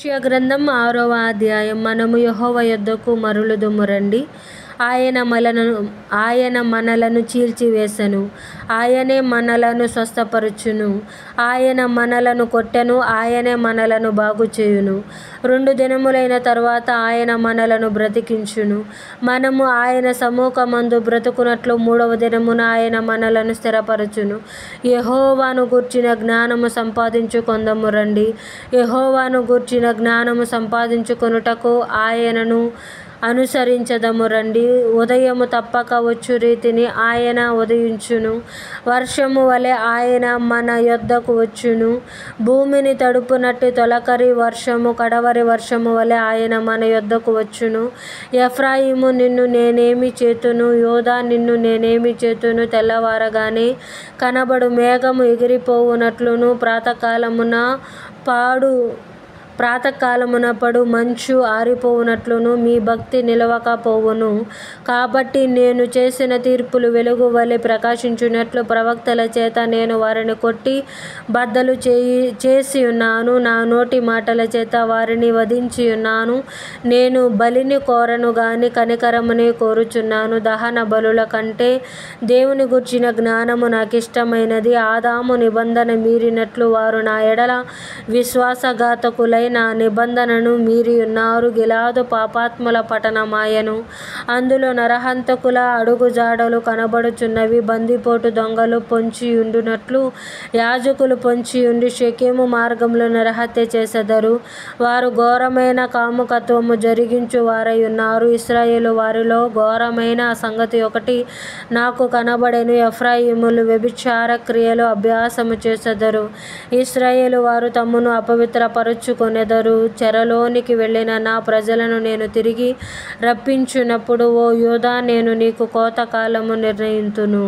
యెషయా గ్రంథం 6వ అధ్యాయం. మనము యెహోవా యొద్దకు మరలుదుము రండి. ఆయన మనలను చీల్చివేసెను, ఆయనే మనలను స్వస్థపరచును. ఆయన మనలను కొట్టెను, ఆయనే మనలను బాగుచేయును. 2 దినములైన తరువాత ఆయన మనలను బ్రతికించును. మనము ఆయన సముఖమందు బ్రతుకున్నట్లు 3వ దినమున ఆయన మనలను స్థిరపరచును. యెహోవాను గూర్చిన జ్ఞానము సంపాదించుకొందము రండి. యెహోవాను గూర్చిన జ్ఞానము సంపాదించుకొనుటకు ఆయనను అనుసరించదము రండి. ఉదయము తప్పక వచ్చు రీతిని ఆయన ఉదయించును, వర్షము వలె ఆయన మన యొద్దకు వచ్చును. భూమిని తడుపునట్టి తొలకరి వర్షము, కడవరి వర్షము వలె ఆయన మన యొద్దకు వచ్చును. ఎఫ్రాయిము, నిన్ను నేనేమి చేతును? యూదా, నిన్ను నేనేమి చేతును? తెల్లవారగానే కనబడు మేఘము ఎగిరిపోవునట్లును, ప్రాతకాలమున పడు మంచు ఆరిపోవునట్లును మీ భక్తి నిలవక పోవును. కాబట్టి నేను చేసిన తీర్పులు వెలుగు వలె ప్రకాశించునట్లు ప్రవక్తల చేత నేను వారిని కొట్టి బద్దలు చేసియున్నాను. నా నోటి మాటల చేత వారిని వధించియున్నాను. నేను బలిని కోరను గాని కనికరమునే కోరుచున్నాను. దహన బలుల కంటే దేవుని గూర్చిన జ్ఞానము నాకిష్టమైనది. ఆదాము నిబంధన మీరినట్లు వారు నా ఎడల విశ్వాసఘాతకులై నా నిబంధనను మీరియున్నారు. గిలాదు పాపాత్ముల పట్టణమాయెను, అందులో నరహంతకుల అడుగుజాడలు కనబడుచున్నవి. బందిపోటు దొంగలు పొంచియుండునట్లు యాజకులు పొంచియుండి షెకెము మార్గంలో నరహత్య చేసెదరు. వారు ఘోరమైన కాముకత్వము జరిగించు వారైయున్నారు. ఇశ్రాయేలు వారిలో ఘోరమైన సంగతి ఒకటి నాకు కనబడెను. ఎఫ్రాయిములు వ్యభిచార క్రియలు అభ్యాసము చేసెదరు. ఇశ్రాయేలు వారు తమ్మును అపవిత్రపరచుకొనెదరు. చెరలోనికి వెళ్ళిన నా ప్రజలను నేను తిరిగి రప్పించునప్పుడు, ఓ యూదా, నేను నీకు కోతకాలము నిర్ణయింతును.